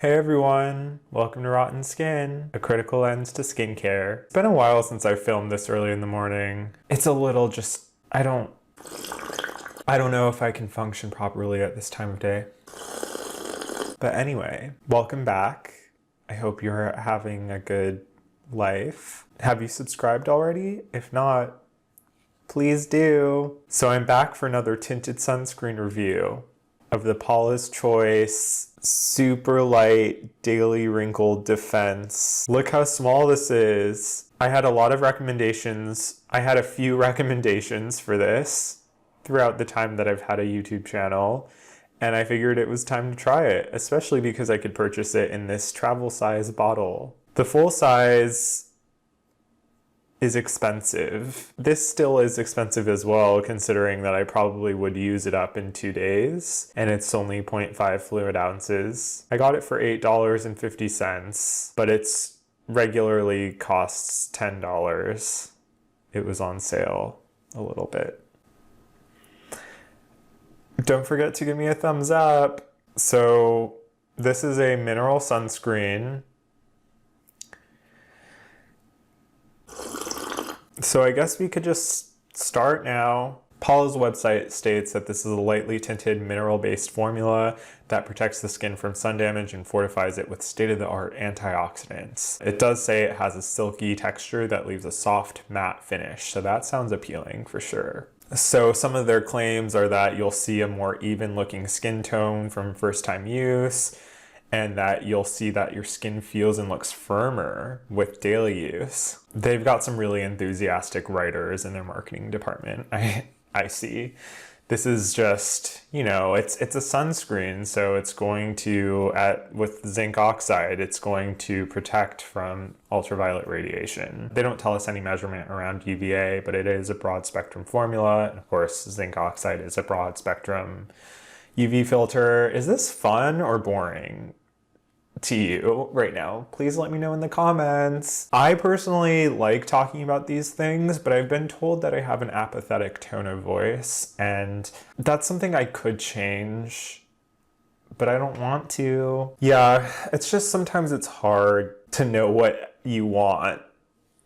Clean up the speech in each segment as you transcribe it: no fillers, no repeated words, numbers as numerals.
Hey everyone, welcome to Rotten Skin, a critical lens to skincare. It's been a while since I filmed this early in the morning. It's a little just, I don't know if I can function properly at this time of day. But anyway, welcome back. I hope you're having a good life. Have you subscribed already? If not, please do. So I'm back for another tinted sunscreen review of the Paula's Choice Super Light Daily Wrinkle Defense. Look how small this is. I had a lot of recommendations. I had a few recommendations for this throughout the time that I've had a YouTube channel, and I figured it was time to try it, especially because I could purchase it in this travel size bottle. The full size is expensive. This still is expensive as well, considering that I probably would use it up in 2 days, and it's only 0.5 fluid ounces. I got it for $8.50, but it's regularly costs $10. It was on sale a little bit. Don't forget to give me a thumbs up. So this is a mineral sunscreen. So I guess we could just start now. Paula's website states that this is a lightly tinted mineral-based formula that protects the skin from sun damage and fortifies it with state-of-the-art antioxidants. It does say it has a silky texture that leaves a soft, matte finish, so that sounds appealing for sure. So some of their claims are that you'll see a more even-looking skin tone from first-time use, and that you'll see that your skin feels and looks firmer with daily use. They've got some really enthusiastic writers in their marketing department, I see. This is just, you know, it's a sunscreen, so it's going to, with zinc oxide, it's going to protect from ultraviolet radiation. They don't tell us any measurement around UVA, but it is a broad spectrum formula, and of course zinc oxide is a broad spectrum UV filter. Is this fun or boring to you right now? Please let me know in the comments. I personally like talking about these things, but I've been told that I have an apathetic tone of voice, and that's something I could change, but I don't want to. Yeah, it's just sometimes it's hard to know what you want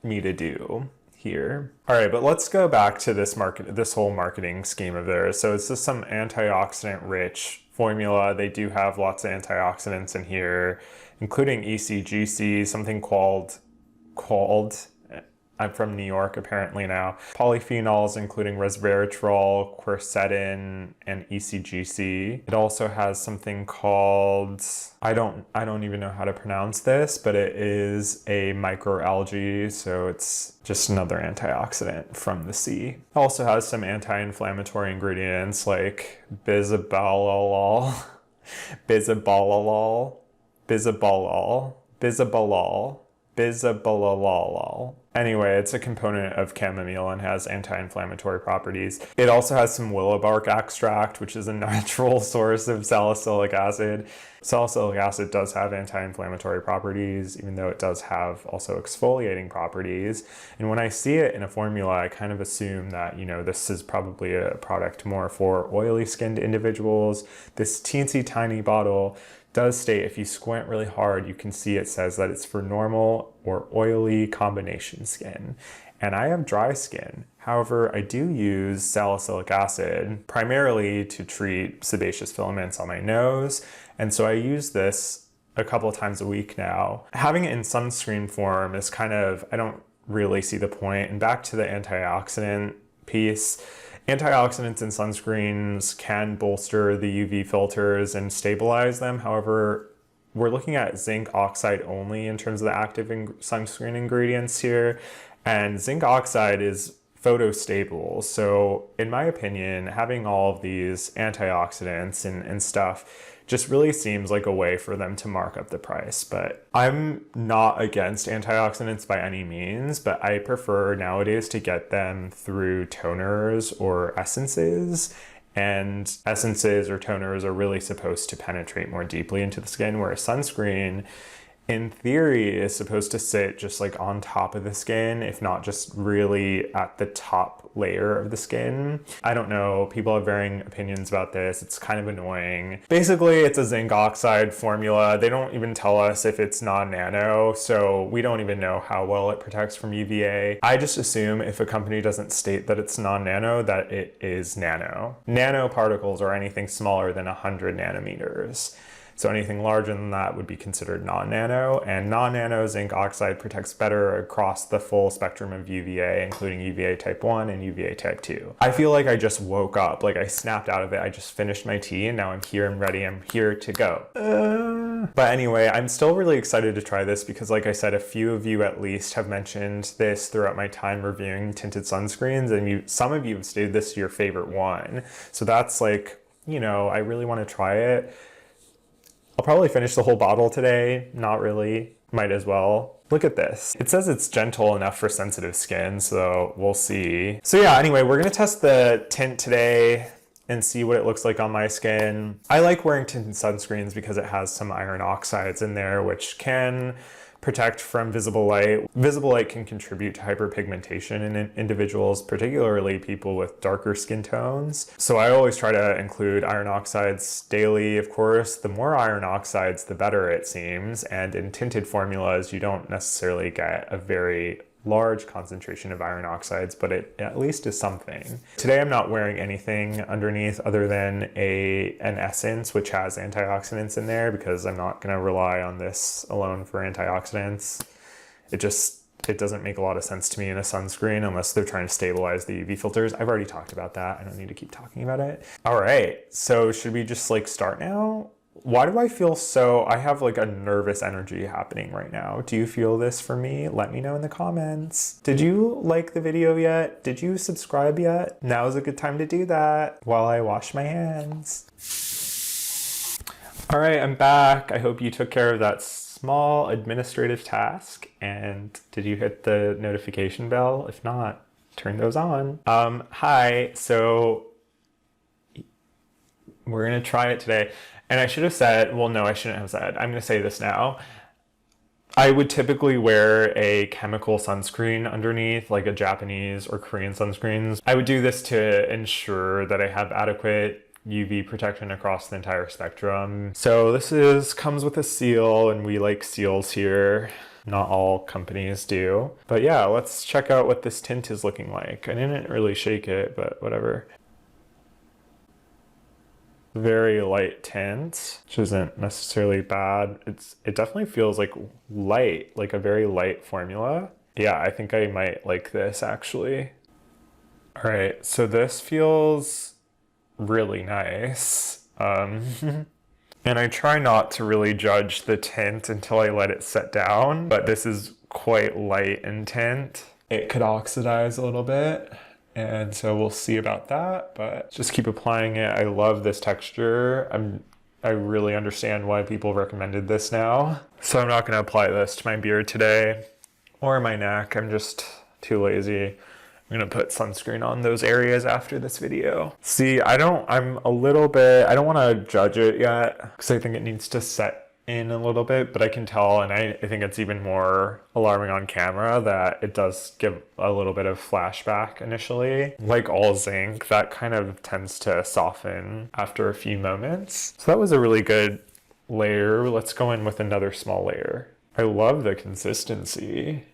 me to do here. All right, but let's go back to this whole marketing scheme of theirs. So it's just some antioxidant rich formula. They do have lots of antioxidants in here, including ECGC, something called I'm from New York apparently now, polyphenols including resveratrol, quercetin, and ECGC. It also has something called, I don't even know how to pronounce this, but it is a microalgae, so it's just another antioxidant from the sea. It also has some anti-inflammatory ingredients like bisabolol, bisabolol. Anyway, it's a component of chamomile and has anti-inflammatory properties. It also has some willow bark extract, which is a natural source of salicylic acid. Salicylic acid does have anti-inflammatory properties, even though it does have also exfoliating properties. And when I see it in a formula, I kind of assume that, you know, this is probably a product more for oily skinned individuals. This teensy tiny bottle does state, if you squint really hard, you can see it says that it's for normal or oily combination skin. And I have dry skin. However, I do use salicylic acid primarily to treat sebaceous filaments on my nose. And so I use this a couple of times a week now. Having it in sunscreen form is kind of, I don't really see the point. And back to the antioxidant piece, antioxidants in sunscreens can bolster the UV filters and stabilize them. However, we're looking at zinc oxide only in terms of the active sunscreen ingredients here. And zinc oxide is photostable. So in my opinion, having all of these antioxidants and stuff just really seems like a way for them to mark up the price. But I'm not against antioxidants by any means, but I prefer nowadays to get them through toners or essences. And essences or toners are really supposed to penetrate more deeply into the skin, whereas sunscreen in theory is supposed to sit just like on top of the skin, if not just really at the top layer of the skin. I don't know, people have varying opinions about this. It's kind of annoying. Basically, it's a zinc oxide formula. They don't even tell us if it's non-nano, so we don't even know how well it protects from UVA. I just assume if a company doesn't state that it's non-nano, that it is nano. Nanoparticles are anything smaller than 100 nanometers. So anything larger than that would be considered non-nano, and non-nano zinc oxide protects better across the full spectrum of UVA, including UVA type 1 and UVA type 2. I feel like I just woke up, like I snapped out of it. I just finished my tea and now I'm here, I'm ready, I'm here to go. But anyway, I'm still really excited to try this because, like I said, a few of you at least have mentioned this throughout my time reviewing tinted sunscreens, and some of you have stated this is your favorite one. So that's like, you know, I really want to try it. I'll probably finish the whole bottle today. Not really. Might as well. Look at this. It says it's gentle enough for sensitive skin, so we'll see. So yeah, anyway, we're gonna test the tint today and see what it looks like on my skin. I like wearing tinted sunscreens because it has some iron oxides in there, which can protect from visible light. Visible light can contribute to hyperpigmentation in individuals, particularly people with darker skin tones. So I always try to include iron oxides daily, of course. The more iron oxides, the better it seems. And in tinted formulas, you don't necessarily get a very large concentration of iron oxides, but it at least is something. Today I'm not wearing anything underneath other than an essence which has antioxidants in there, because I'm not going to rely on this alone for antioxidants. It doesn't make a lot of sense to me in a sunscreen unless they're trying to stabilize the UV filters. I've already talked about that. I don't need to keep talking about it. All right, so should we just like start now? Why do I feel I have like a nervous energy happening right now? Do you feel this for me? Let me know in the comments. Did you like the video yet? Did you subscribe yet? Now is a good time to do that while I wash my hands. All right, I'm back. I hope you took care of that small administrative task. And did you hit the notification bell? If not, turn those on. Hi, so we're gonna try it today. And I should have said, well, no, I shouldn't have said. I'm going to say this now. I would typically wear a chemical sunscreen underneath, like a Japanese or Korean sunscreens. I would do this to ensure that I have adequate UV protection across the entire spectrum. So this comes with a seal, and we like seals here. Not all companies do. But yeah, let's check out what this tint is looking like. I didn't really shake it, but whatever. Very light tint, which isn't necessarily bad. It definitely feels like light, like a very light formula. Yeah, I think I might like this actually. All right, so this feels really nice. And I try not to really judge the tint until I let it set down, but this is quite light in tint. It could oxidize a little bit, and so we'll see about that, but just keep applying it. I love this texture. I really understand why people recommended this now. So I'm not gonna apply this to my beard today or my neck. I'm just too lazy. I'm gonna put sunscreen on those areas after this video. See, I don't wanna judge it yet because I think it needs to set in a little bit, but I can tell, and I think it's even more alarming on camera, that it does give a little bit of flashback initially. Like all zinc, that kind of tends to soften after a few moments. So that was a really good layer. Let's go in with another small layer. I love the consistency.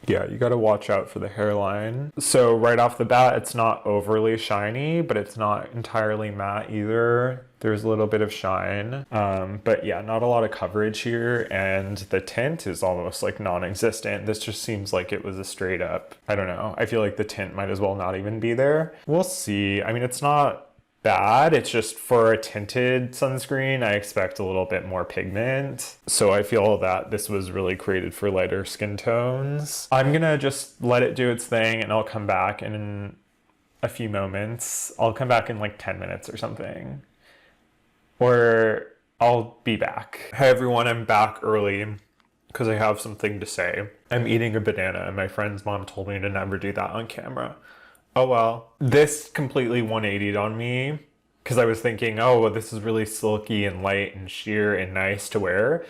Yeah, you gotta watch out for the hairline. So right off the bat, it's not overly shiny, but it's not entirely matte either. There's a little bit of shine, but yeah, not a lot of coverage here, and the tint is almost like non-existent. This just seems like it was a straight up, I don't know. I feel like the tint might as well not even be there. We'll see. I mean, it's not bad. It's just for a tinted sunscreen, I expect a little bit more pigment. So I feel that this was really created for lighter skin tones. I'm gonna just let it do its thing, and I'll come back in a few moments. I'll come back in like 10 minutes or something. Or I'll be back. Hey everyone, I'm back early because I have something to say. I'm eating a banana, and my friend's mom told me to never do that on camera. Oh well. This completely 180'd on me because I was thinking, oh, well, this is really silky and light and sheer and nice to wear.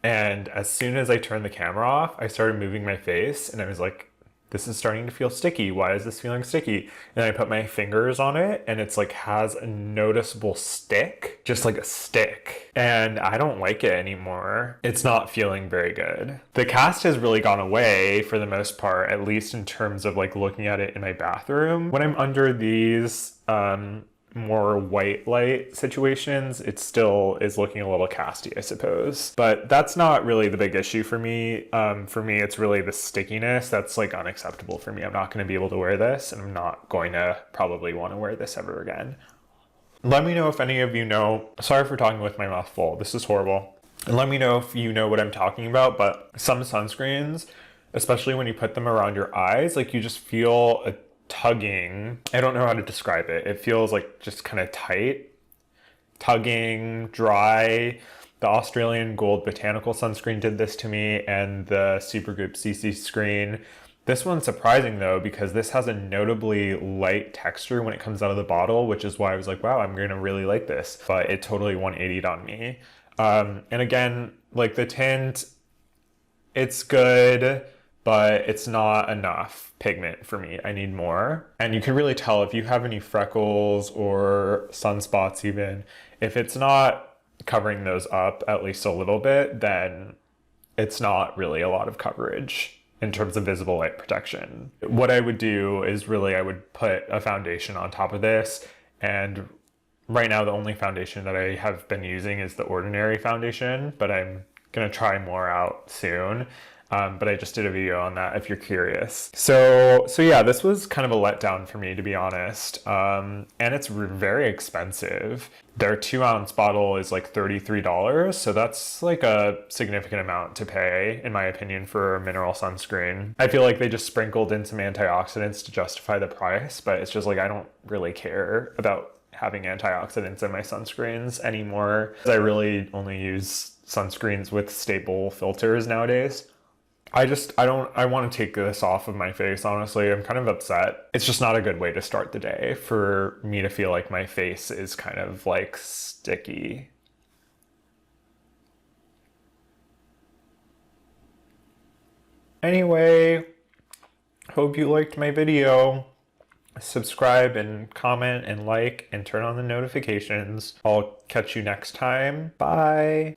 And as soon as I turned the camera off, I started moving my face and I was like, this is starting to feel sticky. Why is this feeling sticky? And I put my fingers on it and it's like has a noticeable stick, just like a stick. And I don't like it anymore. It's not feeling very good. The cast has really gone away for the most part, at least in terms of like looking at it in my bathroom. When I'm under these, more white light situations, it still is looking a little casty, I suppose. But that's not really the big issue for me. For me, it's really the stickiness that's like unacceptable for me. I'm not going to be able to wear this, and I'm not going to probably want to wear this ever again. Let me know if any of you know, sorry for talking with my mouth full, this is horrible. And let me know if you know what I'm talking about, but some sunscreens, especially when you put them around your eyes, like you just feel a tugging. I don't know how to describe it. It feels like just kind of tight, tugging, dry. The Australian Gold Botanical Sunscreen did this to me, and the Supergoop CC screen. This one's surprising though, because this has a notably light texture when it comes out of the bottle, which is why I was like, wow, I'm gonna really like this. But it totally 180'd on me. And again, like the tint, it's good, but it's not enough pigment for me. I need more. And you can really tell if you have any freckles or sunspots even, if it's not covering those up at least a little bit, then it's not really a lot of coverage in terms of visible light protection. What I would do is really I would put a foundation on top of this, and right now the only foundation that I have been using is the Ordinary foundation, but I'm gonna try more out soon. But I just did a video on that if you're curious. So yeah, this was kind of a letdown for me, to be honest. And it's very expensive. Their 2-ounce bottle is like $33. So that's like a significant amount to pay, in my opinion, for a mineral sunscreen. I feel like they just sprinkled in some antioxidants to justify the price, but it's just like, I don't really care about having antioxidants in my sunscreens anymore. I really only use sunscreens with stable filters nowadays. I want to take this off of my face, honestly. I'm kind of upset. It's just not a good way to start the day for me to feel like my face is kind of like sticky. Anyway, hope you liked my video. Subscribe and comment and like and turn on the notifications. I'll catch you next time. Bye.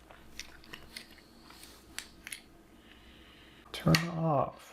Turn off.